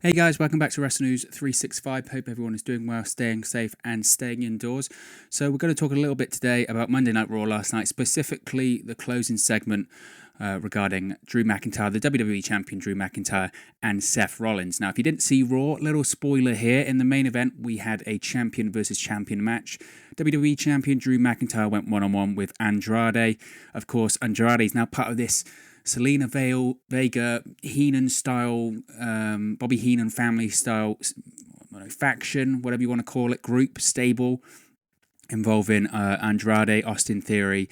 Hey guys, welcome back to Wrestle News 365. Hope everyone is doing well, staying safe and staying indoors. So we're going to talk a little bit today about Monday Night Raw last night, specifically the closing segment regarding Drew McIntyre, the WWE Champion Drew McIntyre, and Seth Rollins. Now, if you didn't see Raw, little spoiler here, in the main event we had a champion versus champion match. WWE Champion Drew McIntyre went one-on-one with Andrade. Of course, Andrade is now part of this Selena Vega, Heenan style, Bobby Heenan family style faction, whatever you want to call it, group, stable, involving Andrade, Austin Theory,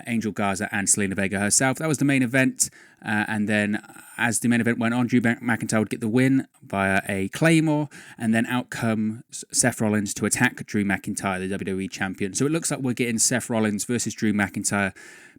Angel Garza, and Selena Vega herself. That was the main event. And then as the main event went on, Drew McIntyre would get the win via a Claymore, and then out come Seth Rollins to attack Drew McIntyre, the WWE Champion. So it looks like we're getting Seth Rollins versus Drew McIntyre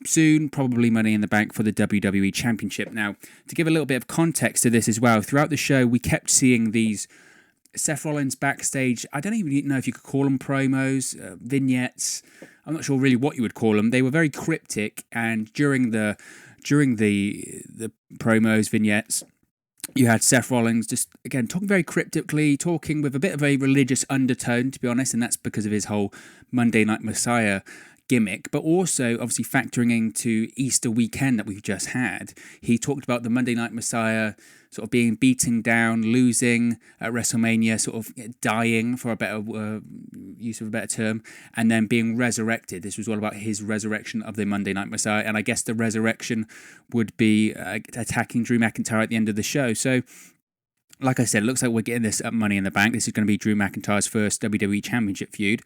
soon, probably Money in the Bank for the WWE Championship. Now, to give a little bit of context to this as well, throughout the show, we kept seeing these Seth Rollins backstage, I don't even know if you could call them promos, vignettes. I'm not sure really what you would call them. They were very cryptic, and during the promos, vignettes, you had Seth Rollins just, again, talking very cryptically, talking with a bit of a religious undertone, to be honest, and that's because of his whole Monday Night Messiah gimmick, but also obviously factoring into Easter weekend that we've just had. He talked about the Monday Night Messiah sort of being beaten down, losing at WrestleMania, sort of dying, for a better use of a better term, and then being resurrected. This was all about his resurrection of the Monday Night Messiah, and I guess the resurrection would be attacking Drew McIntyre at the end of the show. So, like I said, it looks like we're getting this at Money in the Bank. This is going to be Drew McIntyre's first WWE Championship feud.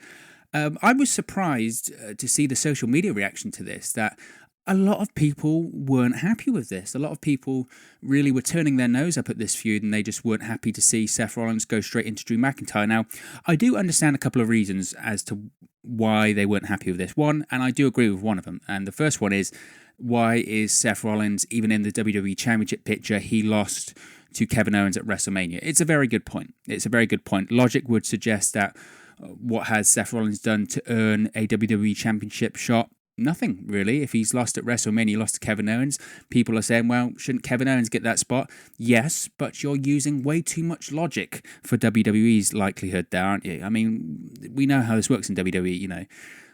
I was surprised to see the social media reaction to this, that a lot of people weren't happy with this. A lot of people really were turning their nose up at this feud, and they just weren't happy to see Seth Rollins go straight into Drew McIntyre. Now, I do understand a couple of reasons as to why they weren't happy with this. One, and I do agree with one of them, and the first one is, why is Seth Rollins, even in the WWE Championship picture, he lost to Kevin Owens at WrestleMania? It's a very good point. Logic would suggest that what has Seth Rollins done to earn a WWE Championship shot? Nothing, really. If he's lost at WrestleMania, lost to Kevin Owens, people are saying, well, shouldn't Kevin Owens get that spot? Yes, but you're using way too much logic for WWE's likelihood there, aren't you? I mean, we know how this works in WWE, you know.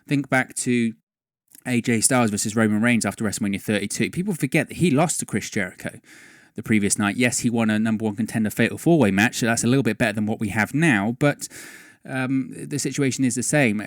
Think back to AJ Styles versus Roman Reigns after WrestleMania 32. People forget that he lost to Chris Jericho the previous night. Yes, he won a number one contender fatal four-way match, so that's a little bit better than what we have now, but the situation is the same.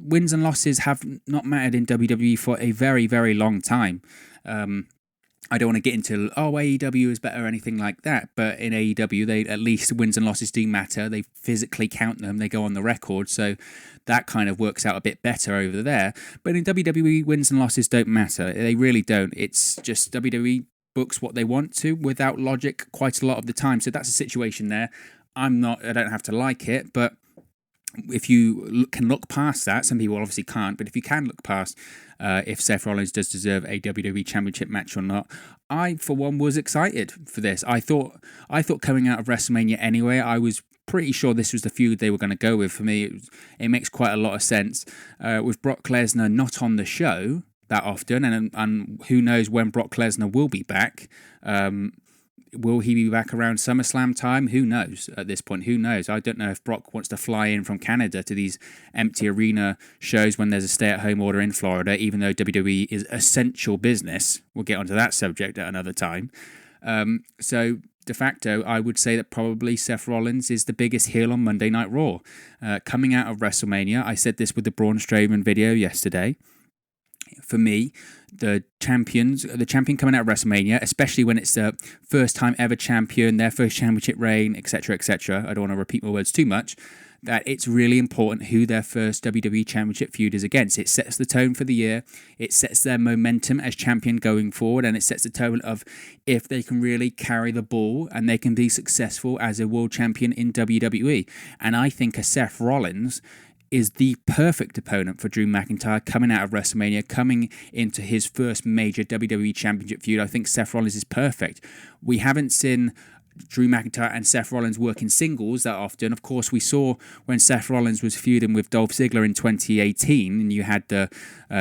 Wins and losses have not mattered in WWE for a very, very long time. I don't want to get into, AEW is better or anything like that, but in AEW, they at least wins and losses do matter. They physically count them. They go on the record, so that kind of works out a bit better over there. But in WWE, wins and losses don't matter. They really don't. It's just WWE books what they want to without logic quite a lot of the time. So that's a situation there. I don't have to like it, but if you can look past that, some people obviously can't, but if you can look past if Seth Rollins does deserve a WWE Championship match or not, I, for one, was excited for this. I thought coming out of WrestleMania anyway, I was pretty sure this was the feud they were going to go with. For me, it makes quite a lot of sense. With Brock Lesnar not on the show that often, and who knows when Brock Lesnar will be back. Will he be back around SummerSlam time? Who knows at this point? Who knows? I don't know if Brock wants to fly in from Canada to these empty arena shows when there's a stay-at-home order in Florida, even though WWE is essential business. We'll get onto that subject at another time. So, de facto, I would say that probably Seth Rollins is the biggest heel on Monday Night Raw. Coming out of WrestleMania, I said this with the Braun Strowman video yesterday. For me, the champion coming out of WrestleMania, especially when it's the first time ever champion, their first championship reign, etc., I don't want to repeat my words too much, that it's really important who their first WWE Championship feud is against. It sets the tone for the year, it sets their momentum as champion going forward, and it sets the tone of if they can really carry the ball and they can be successful as a world champion in WWE. And I think a Seth Rollins is the perfect opponent for Drew McIntyre coming out of WrestleMania, coming into his first major WWE Championship feud. I think Seth Rollins is perfect. We haven't seen Drew McIntyre and Seth Rollins work in singles that often. Of course, we saw when Seth Rollins was feuding with Dolph Ziggler in 2018, and you had the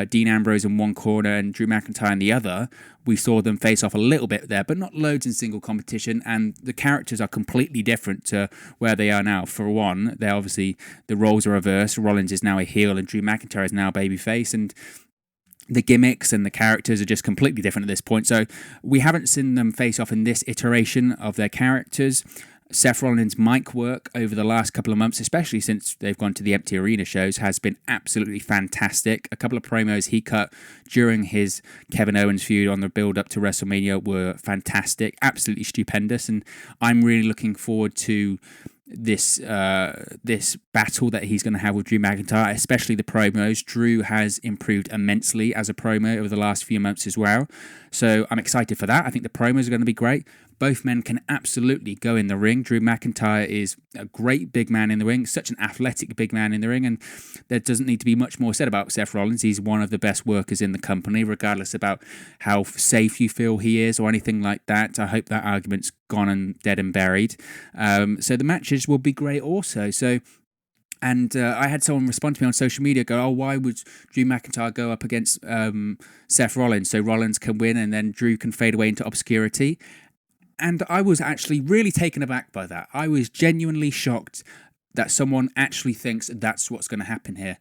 Dean Ambrose in one corner and Drew McIntyre in the other. We saw them face off a little bit there, but not loads in single competition, and the characters are completely different to where they are now. For one, they're obviously, the roles are reversed. Rollins is now a heel and Drew McIntyre is now a babyface, and the gimmicks and the characters are just completely different at this point. So we haven't seen them face off in this iteration of their characters. Seth Rollins' mic work over the last couple of months, especially since they've gone to the empty arena shows, has been absolutely fantastic. A couple of promos he cut during his Kevin Owens feud on the build-up to WrestleMania were fantastic, absolutely stupendous, and I'm really looking forward to this battle that he's going to have with Drew McIntyre, especially the promos. Drew has improved immensely as a promo over the last few months as well, so I'm excited for that. I think the promos are going to be great. Both men can absolutely go in the ring. Drew McIntyre is a great big man in the ring, such an athletic big man in the ring, and there doesn't need to be much more said about Seth Rollins. He's one of the best workers in the company, regardless about how safe you feel he is or anything like that. I hope that argument's gone and dead and buried. So the matches will be great also. And I had someone respond to me on social media, go, why would Drew McIntyre go up against Seth Rollins so Rollins can win and then Drew can fade away into obscurity? And I was actually really taken aback by that. I was genuinely shocked that someone actually thinks that's what's going to happen here.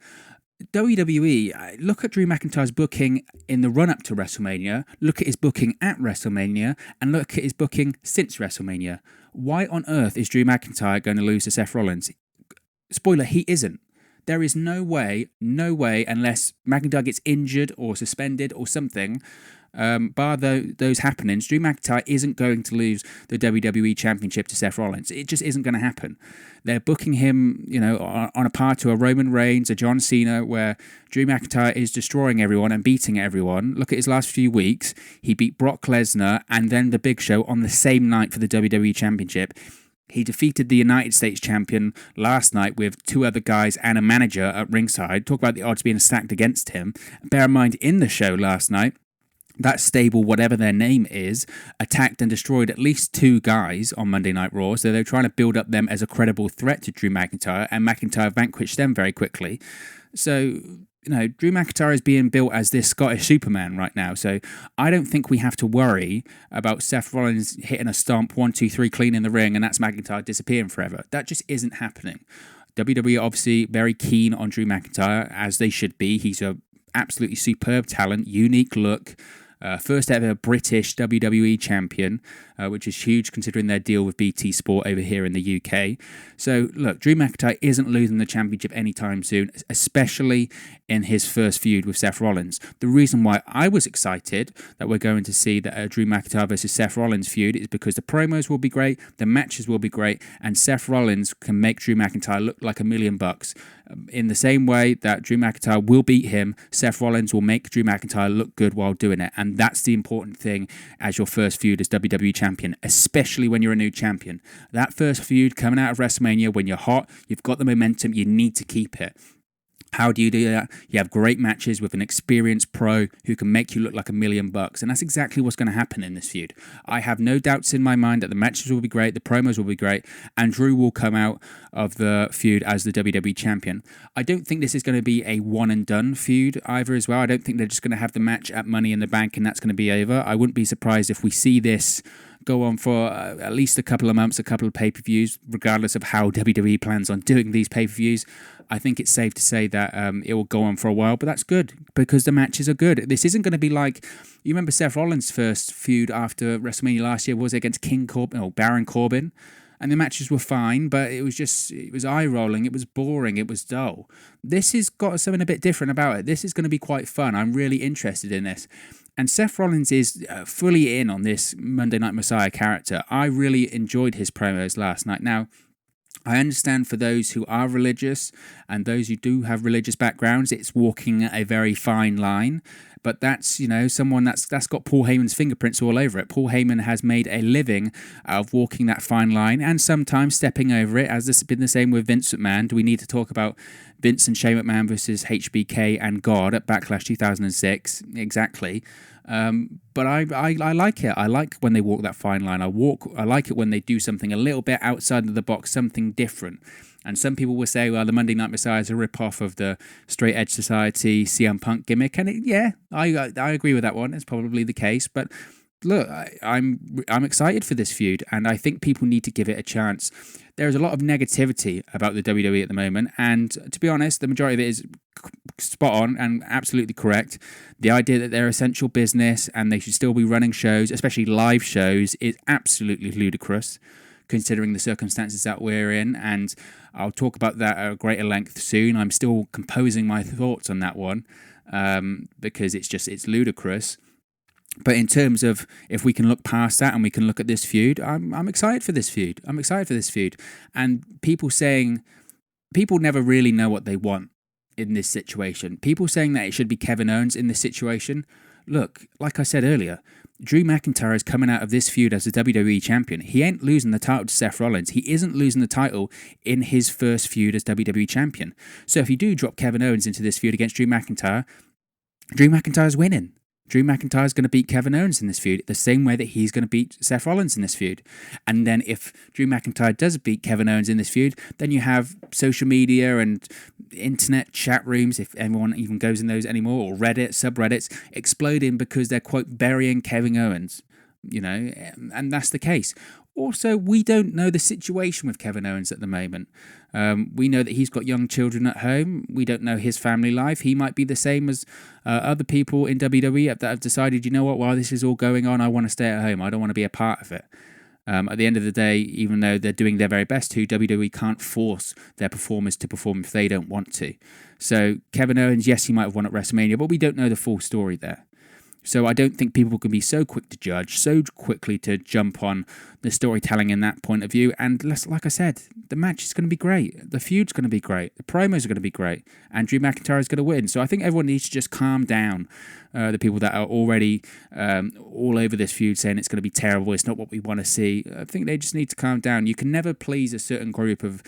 WWE, look at Drew McIntyre's booking in the run-up to WrestleMania, look at his booking at WrestleMania, and look at his booking since WrestleMania. Why on earth is Drew McIntyre going to lose to Seth Rollins? Spoiler, he isn't. There is no way, unless McIntyre gets injured or suspended or something, bar those happenings, Drew McIntyre isn't going to lose the WWE Championship to Seth Rollins. It just isn't going to happen. They're booking him, on a par to a Roman Reigns, a John Cena, where Drew McIntyre is destroying everyone and beating everyone. Look at his last few weeks. He beat Brock Lesnar and then The Big Show on the same night for the WWE Championship. He defeated the United States champion last night with two other guys and a manager at ringside. Talk about the odds being stacked against him. Bear in mind, in the show last night, that stable, whatever their name is, attacked and destroyed at least two guys on Monday Night Raw. So they're trying to build up them as a credible threat to Drew McIntyre, and McIntyre vanquished them very quickly. So, Drew McIntyre is being built as this Scottish Superman right now. So I don't think we have to worry about Seth Rollins hitting a stomp, 1, 2, 3, clean in the ring, and that's McIntyre disappearing forever. That just isn't happening. WWE obviously very keen on Drew McIntyre, as they should be. He's a absolutely superb talent, unique look. First ever British WWE champion, which is huge considering their deal with BT Sport over here in the UK. So, look, Drew McIntyre isn't losing the championship anytime soon, especially in his first feud with Seth Rollins. The reason why I was excited that we're going to see that Drew McIntyre versus Seth Rollins feud is because the promos will be great, the matches will be great, and Seth Rollins can make Drew McIntyre look like $1 million. In the same way that Drew McIntyre will beat him, Seth Rollins will make Drew McIntyre look good while doing it. And that's the important thing as your first feud as WWE Champion, especially when you're a new champion. That first feud coming out of WrestleMania, when you're hot, you've got the momentum, you need to keep it. How do you do that? You have great matches with an experienced pro who can make you look like $1 million. And that's exactly what's going to happen in this feud. I have no doubts in my mind that the matches will be great, the promos will be great, and Drew will come out of the feud as the WWE Champion. I don't think this is going to be a one-and-done feud either as well. I don't think they're just going to have the match at Money in the Bank and that's going to be over. I wouldn't be surprised if we see this go on for at least a couple of months, a couple of pay-per-views, regardless of how WWE plans on doing these pay-per-views. I think it's safe to say that it will go on for a while, but that's good because the matches are good. This isn't going to be like, you remember Seth Rollins' first feud after WrestleMania last year was against Baron Corbin, and the matches were fine, but it was eye-rolling, it was boring, it was dull. This has got something a bit different about it. This is going to be quite fun. I'm really interested in this. And Seth Rollins is fully in on this Monday Night Messiah character. I really enjoyed his promos last night. Now, I understand for those who are religious and those who do have religious backgrounds, it's walking a very fine line. But that's, someone that's got Paul Heyman's fingerprints all over it. Paul Heyman has made a living out of walking that fine line and sometimes stepping over it, as this has been the same with Vince McMahon. Do we need to talk about Vince and Shane McMahon versus HBK and God at Backlash 2006? Exactly. But I like it. I like when they walk that fine line. I like it when they do something a little bit outside of the box, something different. And some people will say, well, the Monday Night Messiah is a rip-off of the Straight Edge Society CM Punk gimmick. And I agree with that one. It's probably the case. But look, I'm excited for this feud, and I think people need to give it a chance. There's a lot of negativity about the WWE at the moment, and to be honest, the majority of it is spot on and absolutely correct. The idea that they're essential business and they should still be running shows, especially live shows, is absolutely ludicrous, considering the circumstances that we're in, and I'll talk about that at greater length soon. I'm still composing my thoughts on that one, because it's ludicrous. But in terms of if we can look past that and we can look at this feud, I'm excited for this feud. And people never really know what they want in this situation. People saying that it should be Kevin Owens in this situation. Look, like I said earlier, Drew McIntyre is coming out of this feud as the WWE Champion. He ain't losing the title to Seth Rollins. He isn't losing the title in his first feud as WWE Champion. So if you do drop Kevin Owens into this feud against Drew McIntyre's winning. Drew McIntyre is going to beat Kevin Owens in this feud the same way that he's going to beat Seth Rollins in this feud. And then if Drew McIntyre does beat Kevin Owens in this feud, then you have social media and internet chat rooms, if anyone even goes in those anymore, or Reddit, subreddits, exploding because they're, quote, burying Kevin Owens. And that's the case. Also, we don't know the situation with Kevin Owens at the moment. We know that he's got young children at home. We don't know his family life. He might be the same as other people in WWE that have decided, you know what, while this is all going on, I want to stay at home. I don't want to be a part of it. At the end of the day, even though they're doing their very best to, WWE can't force their performers to perform if they don't want to. So Kevin Owens, yes, he might have won at WrestleMania, but we don't know the full story there. So I don't think people can be so quick to judge, so quickly to jump on the storytelling in that point of view. And like I said, the match is going to be great. The feud's going to be great. The promos are going to be great. And Drew McIntyre is going to win. So I think everyone needs to just calm down. The people that are already all over this feud saying it's going to be terrible, it's not what we want to see. I think they just need to calm down. You can never please a certain group of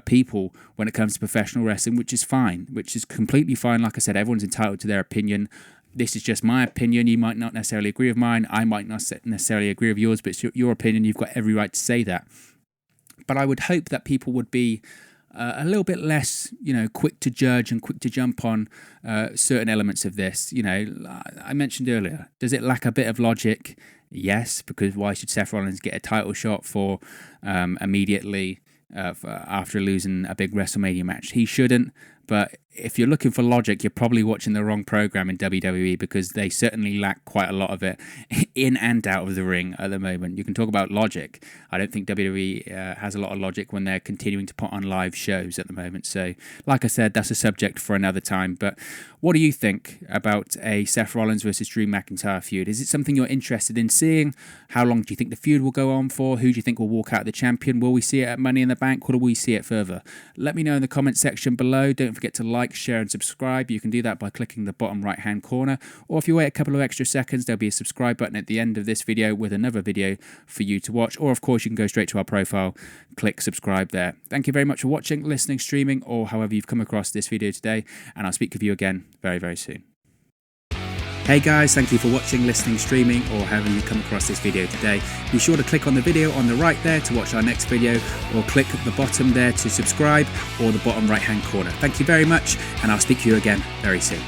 people when it comes to professional wrestling, which is fine, which is completely fine. Like I said, everyone's entitled to their opinion. This is just my opinion. You might not necessarily agree with mine. I might not necessarily agree with yours, but it's your opinion. You've got every right to say that. But I would hope that people would be a little bit less, quick to judge and quick to jump on certain elements of this. I mentioned earlier, does it lack a bit of logic? Yes, because why should Seth Rollins get a title shot for immediately after losing a big WrestleMania match? He shouldn't. But if you're looking for logic, you're probably watching the wrong program in WWE, because they certainly lack quite a lot of it in and out of the ring at the moment. You can talk about logic. I don't think WWE has a lot of logic when they're continuing to put on live shows at the moment. So, like I said, that's a subject for another time. But what do you think about a Seth Rollins versus Drew McIntyre feud? Is it something you're interested in seeing? How long do you think the feud will go on for? Who do you think will walk out the champion? Will we see it at Money in the Bank, or will we see it further? Let me know in the comment section below. Don't forget to like, share and subscribe. You can do that by clicking the bottom right hand corner, or if you wait a couple of extra seconds, there'll be a subscribe button at the end of this video with another video for you to watch, or of course you can go straight to our profile, click subscribe there. Thank you very much for watching, listening, streaming, or however you've come across this video today, and I'll speak with you again very, very soon. Hey guys, thank you for watching, listening, streaming, or however you come across this video today. Be sure to click on the video on the right there to watch our next video, or click at the bottom there to subscribe, or the bottom right hand corner. Thank you very much, and I'll speak to you again very soon.